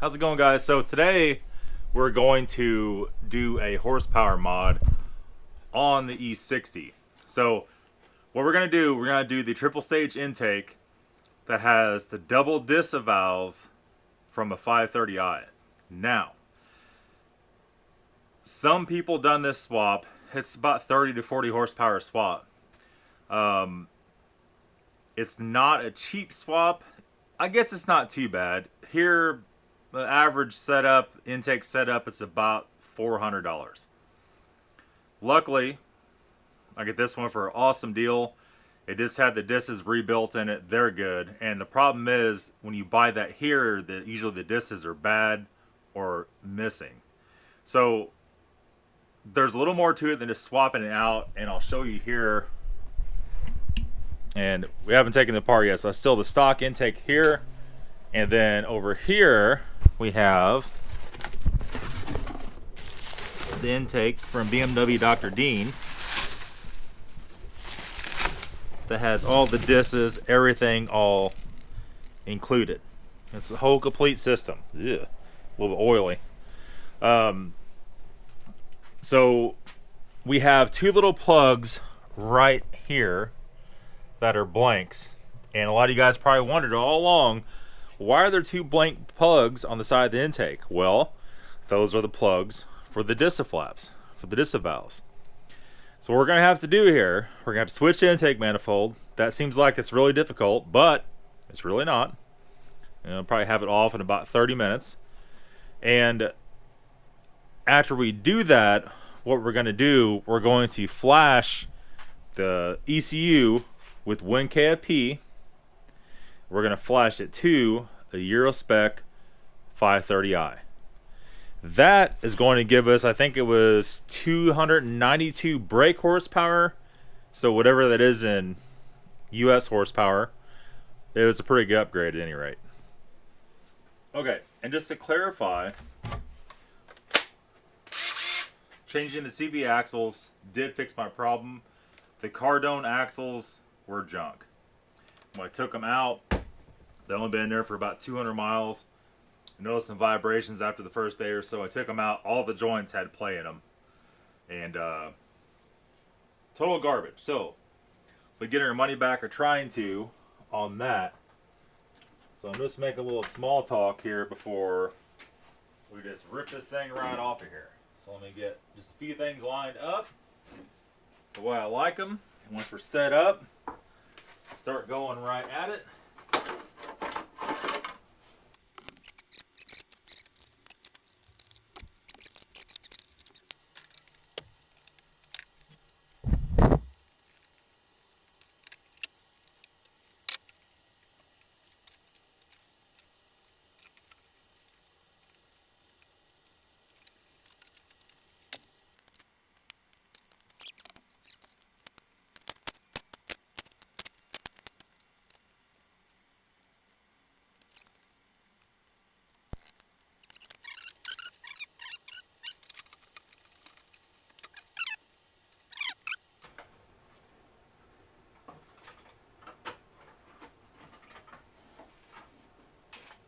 How's it going, guys? So today we're going to do a horsepower mod on the E60. So what we're going to do, we're going to do the triple stage intake that has the double disavows from a 530i. Now, some people done this swap. It's about 30 to 40 horsepower swap. It's not a cheap swap. I guess it's not too bad. Here, the average setup, intake setup, it's about $400. Luckily, I get this one for an awesome deal. It just had the discs rebuilt in it. They're good. And the problem is, when you buy that here, usually the discs are bad or missing. So there's a little more to it than just swapping it out, and I'll show you here. And we haven't taken it apart yet, so it's still the stock intake here. And then over here, we have the intake from BMW Dr. Dean that has all the discs, everything all included. It's the whole complete system. Ugh, a little bit oily. So we have two little plugs right here that are blanks, and a lot of you guys probably wondered all along, why are there two blank plugs on the side of the intake? Well, those are the plugs for the disaflaps, for the disavows. So what we're going to have to do here, we're going to have to switch the intake manifold. That seems like it's really difficult, but it's really not. Probably have it off in about 30 minutes. And after we do that, what we're going to do, we're going to flash the ECU with WinKFP. We're going to flash it to a Euro spec 530i. That is going to give us, I think it was 292 brake horsepower. So whatever that is in US horsepower, it was a pretty good upgrade at any rate. Okay, and just to clarify, changing the CV axles did fix my problem. The Cardone axles were junk. When I took them out, they only been in there for about 200 miles. I noticed some vibrations after the first day or so. I took them out. All the joints had play in them. And total garbage. So, we're getting our money back, or trying to, on that. So I'm just making a little small talk here before we just rip this thing right off of here. So let me get just a few things lined up the way I like them. And once we're set up, start going right at it.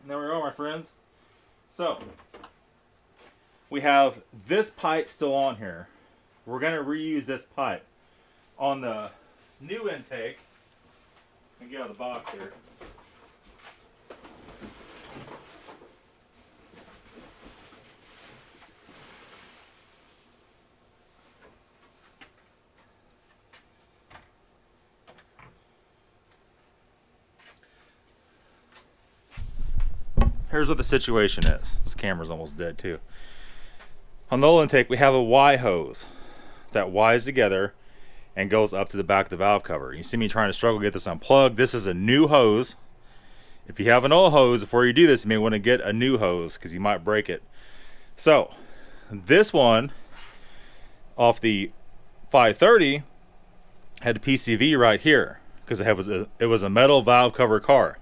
There we go, my friends. So, we have this pipe still on here. We're going to reuse this pipe. On the new intake, let me get out of the box here. Here's what the situation is. This camera's almost dead too. On the old intake, we have a Y hose that Ys together and goes up to the back of the valve cover. You see me trying to struggle to get this unplugged. This is a new hose. If you have an old hose, before you do this, you may want to get a new hose because you might break it. So, this one off the 530 had a PCV right here because it was a metal valve cover car.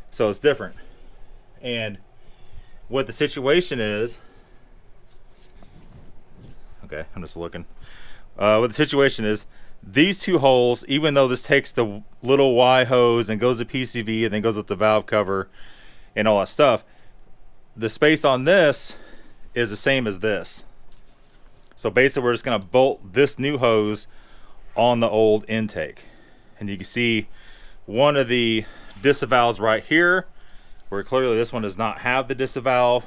So it's different. And what the situation is, okay, I'm just looking. What the situation is, these two holes, even though this takes the little Y hose and goes to PCV and then goes with the valve cover and all that stuff, the space on this is the same as this. So basically we're just going to bolt this new hose on the old intake. And you can see one of the disavows right here, where clearly this one does not have the disavow.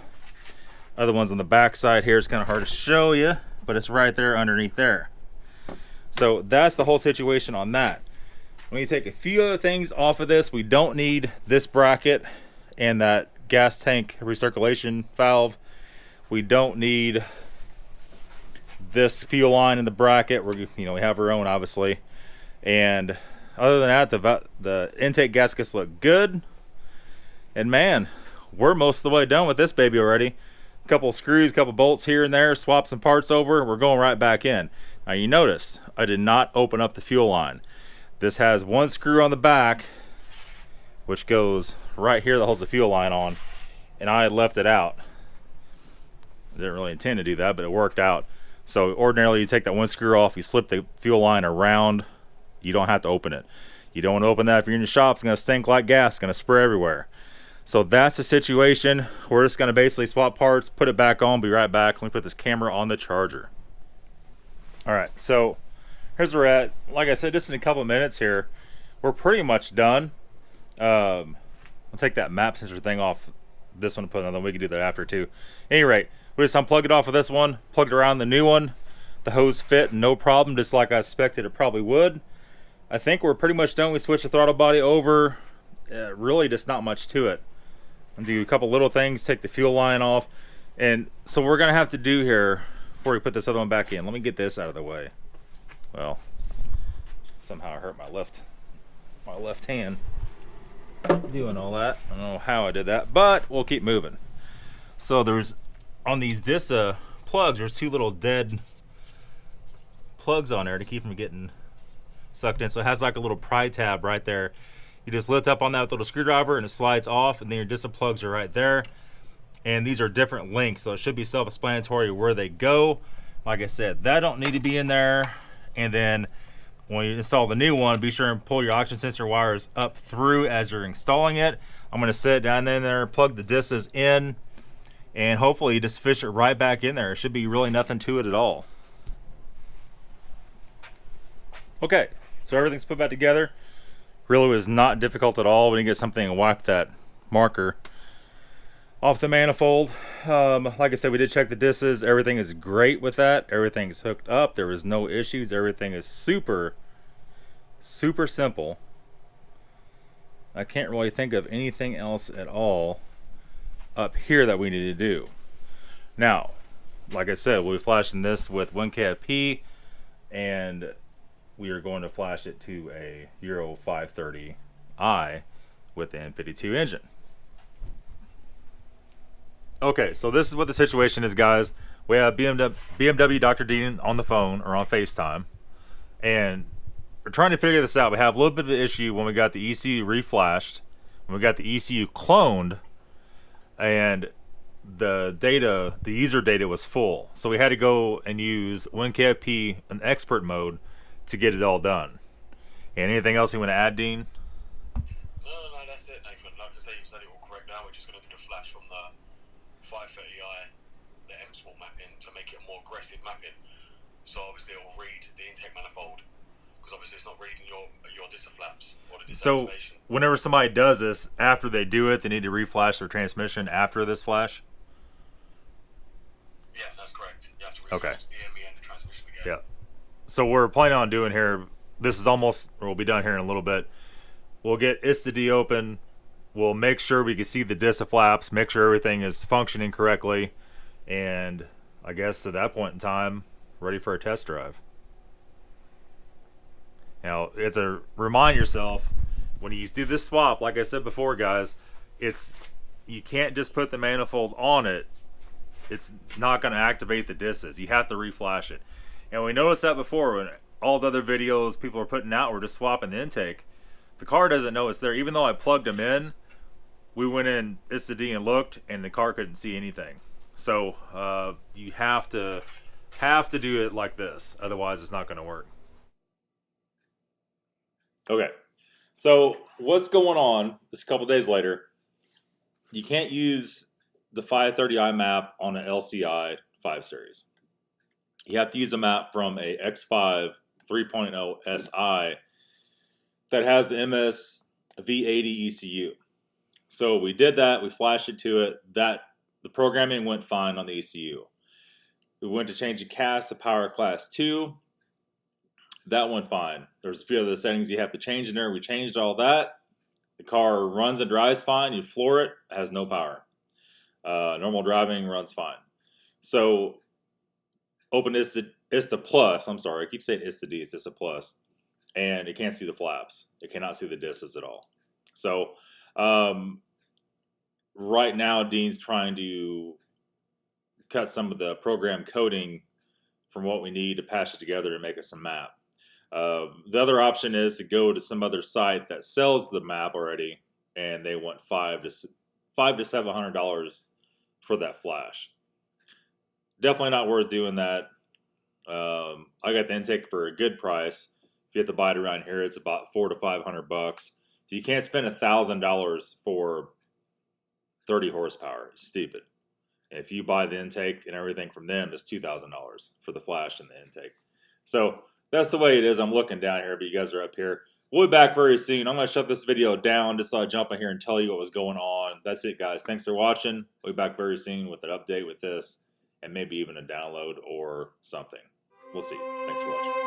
Other ones on the back side here, it's kind of hard to show you, but it's right there underneath there. So that's the whole situation on that. When you take a few other things off of this, we don't need this bracket and that gas tank recirculation valve. We don't need this fuel line in the bracket. We have our own, obviously. And other than that, the intake gaskets look good. And man, we're most of the way done with this baby already. A couple screws, a couple bolts here and there, swap some parts over, we're going right back in. Now you notice I did not open up the fuel line. This has one screw on the back, which goes right here that holds the fuel line on, and I had left it out. I didn't really intend to do that, but it worked out. So ordinarily you take that one screw off, you slip the fuel line around, you don't have to open it. You don't want to open that if you're in your shop, it's going to stink like gas, it's going to spray everywhere. So that's the situation. We're just going to basically swap parts, put it back on, be right back. Let me put this camera on the charger. Alright, so here's where we're at. Like I said, just in a couple of minutes here, we're pretty much done. I'll take that map sensor thing off this one and put another one. We can do that after too. At any rate, we just unplugged it off of this one, plugged it around the new one. The hose fit, no problem, just like I expected it probably would. I think we're pretty much done. We switched the throttle body over. Really just not much to it. I'll do a couple little things, take the fuel line off. And so we're going to have to do here, before we put this other one back in, let me get this out of the way. Well, somehow I hurt my left hand doing all that. I don't know how I did that, but we'll keep moving. So there's, on these Disa plugs, there's two little dead plugs on there to keep them getting sucked in. So it has like a little pry tab right there. You just lift up on that with a little screwdriver and it slides off, and then your Disa plugs are right there. And these are different lengths, so it should be self-explanatory where they go. Like I said, that don't need to be in there. And then when you install the new one, be sure and pull your oxygen sensor wires up through as you're installing it. I'm going to set it down in there, plug the Disas in, and hopefully you just fish it right back in there. It should be really nothing to it at all. Okay, so everything's put back together. Really was not difficult at all when you get something and wipe that marker off the manifold. Like I said, we did check the Disas. Everything is great with that. Everything's hooked up. There was no issues. Everything is super simple. I can't really think of anything else at all up here that we need to do. Now, like I said, we'll be flashing this with 1KFP, and we are going to flash it to a Euro 530i with the N52 engine. Okay, so this is what the situation is, guys. We have BMW Dr. Dean on the phone or on FaceTime, and we're trying to figure this out. We have a little bit of an issue when we got the ECU reflashed, when we got the ECU cloned, and the user data was full. So we had to go and use WinKFP in expert mode to get it all done. And anything else you want to add, Dean? No, that's it, Nathan. Like I say, you said it all correct now. We're just going to do the flash from the 530i, the M-Sport mapping, to make it a more aggressive mapping. So obviously it will read the intake manifold, because obviously it's not reading your disaflaps or the disactivation. So whenever somebody does this, after they do it, they need to reflash their transmission after this flash? Yeah, that's correct. You have to reflash the DME and the transmission again. Yeah. So we're planning on doing here, this is almost, or we'll be done here in a little bit. We'll get ISTA-D open. We'll make sure we can see the disaflaps, make sure everything is functioning correctly, and I guess at that point in time, ready for a test drive. Now, you have to remind yourself, when you do this swap, like I said before, guys, you can't just put the manifold on it. It's not going to activate the Disas. You have to reflash it. And we noticed that before when all the other videos people are putting out were just swapping the intake. The car doesn't know it's there. Even though I plugged them in, we went in ISTA-D and looked, and the car couldn't see anything. So you have to do it like this. Otherwise, it's not going to work. Okay. So what's going on? This a couple days later. You can't use the 530i map on an LCI 5 Series. You have to use a map from a X5 3.0 SI that has the MS V80 ECU. So we did that. We flashed it to it. The programming went fine on the ECU. We went to change the cast to power class 2. That went fine. There's a few other settings you have to change in there. We changed all that. The car runs and drives fine. You floor it, it has no power. Normal driving runs fine. So open Ista Plus. I'm sorry, I keep saying Ista D. It's Ista Plus, and it can't see the flaps. It cannot see the discs at all. So right now, Dean's trying to cut some of the program coding from what we need to patch it together to make us a map. The other option is to go to some other site that sells the map already, and they want $500 to $700 for that flash. Definitely not worth doing that. I got the intake for a good price. If you have to buy it around here, it's about $400 to $500. So you can't spend $1,000 for 30 horsepower. It's stupid. And if you buy the intake and everything from them, it's $2,000 for the flash and the intake. So that's the way it is. I'm looking down here, but you guys are up here. We'll be back very soon. I'm going to shut this video down. Just thought I'd jump in here and tell you what was going on. That's it, guys. Thanks for watching. We'll be back very soon with an update with this, and maybe even a download or something. We'll see. Thanks for watching.